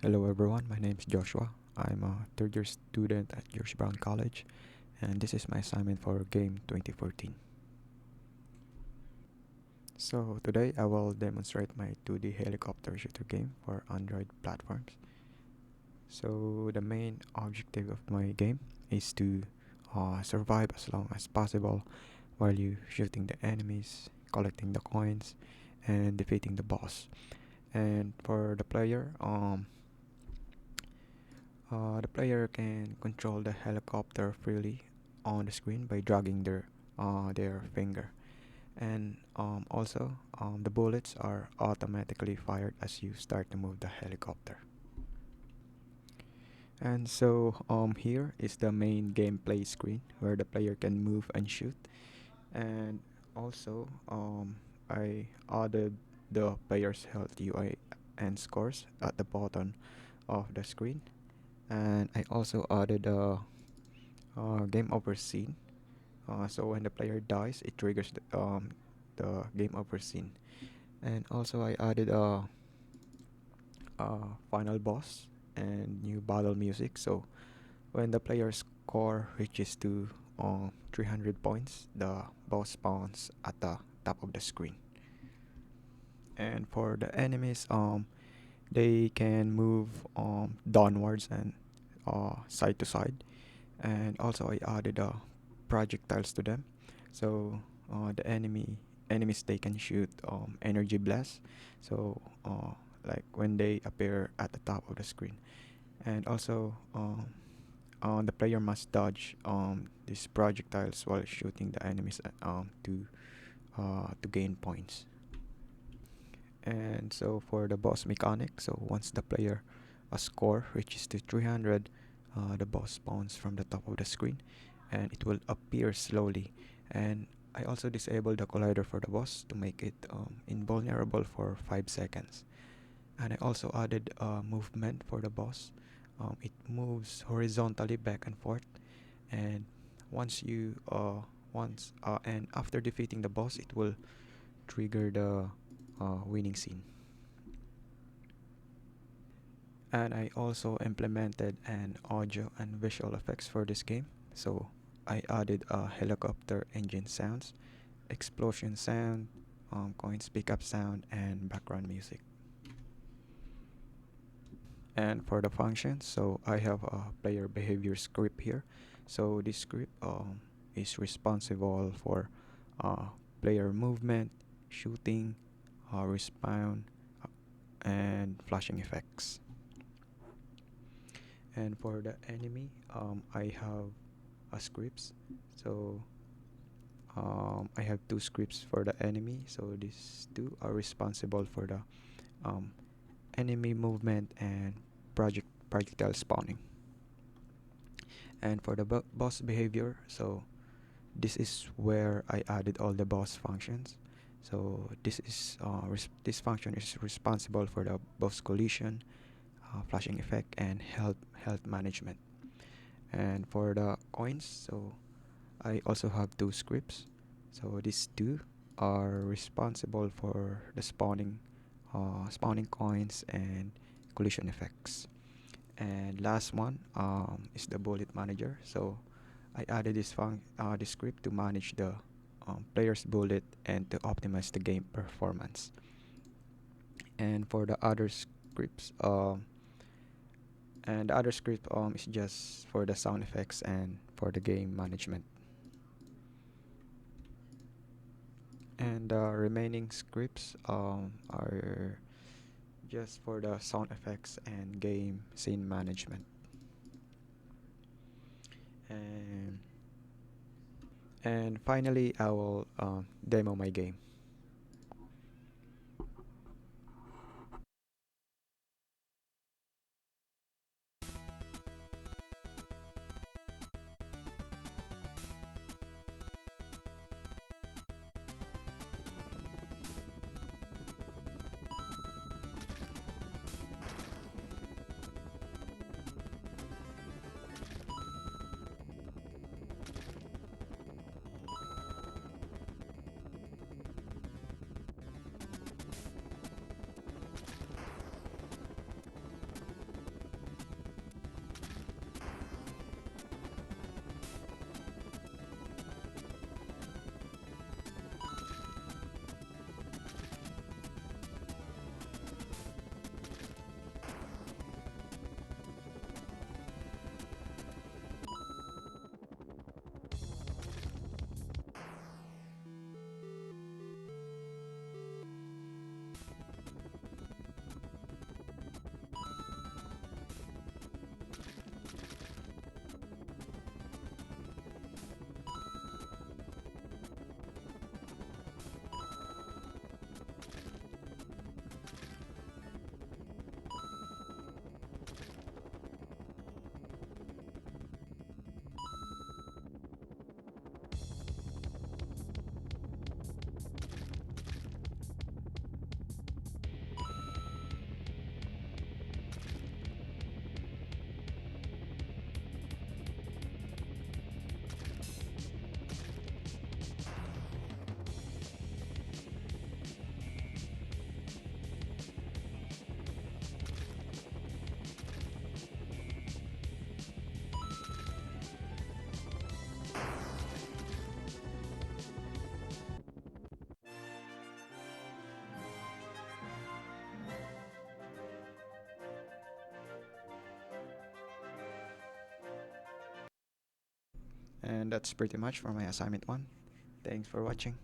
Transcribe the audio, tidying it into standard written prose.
Hello everyone, my name is Joshua. I'm a third year student at George Brown College, and this is my assignment for Game 2014. So today I will demonstrate my 2D helicopter shooter game for Android platforms. So the main objective of my game is to survive as long as possible while you shooting the enemies, collecting the coins, and defeating the boss. And for the player can control the helicopter freely on the screen by dragging their finger, and the bullets are automatically fired as you start to move the helicopter. And so here is the main gameplay screen where the player can move and shoot, and also I added the player's health UI and scores at the bottom of the screen, and I also added a game over scene. So when the player dies, it triggers the game over scene. And also I added a final boss and new battle music. So when the player's score reaches to 300 points, the boss spawns at the top of the screen. And for the enemies, they can move downwards and side to side. And also I added projectiles to them, so the enemies, they can shoot energy blasts, so like when they appear at the top of the screen. And also the player must dodge these projectiles while shooting the enemies to gain points. And so for the boss mechanic, so once the player score reaches to 300, the boss spawns from the top of the screen, and it will appear slowly. And I also disabled the collider for the boss to make it invulnerable for 5 seconds. And I also added movement for the boss. It moves horizontally back and forth, and once you once and after defeating the boss, it will trigger the winning scene. And I also implemented an audio and visual effects for this game. So I added helicopter engine sounds, explosion sound, coins pickup sound, and background music. And for the functions, so I have a player behavior script here. So this script is responsible for player movement, shooting, respawn, and flashing effects. And for the enemy, I have scripts. So I have two scripts for the enemy. So these two are responsible for the um, enemy movement and projectile spawning. And for the boss behavior, so this is where I added all the boss functions. So this function is responsible for the boss collision, flashing effect, and health management. And for the coins, so I also have two scripts. So these two are responsible for the spawning coins and collision effects. And last one is the bullet manager. So I added this script to manage the player's bullet and to optimize the game performance. And for the other scripts, and the other script is just for the sound effects and for the game management. And the remaining scripts are just for the sound effects and game scene management. And finally, I will demo my game. And that's pretty much for my assignment 1. Thanks for watching.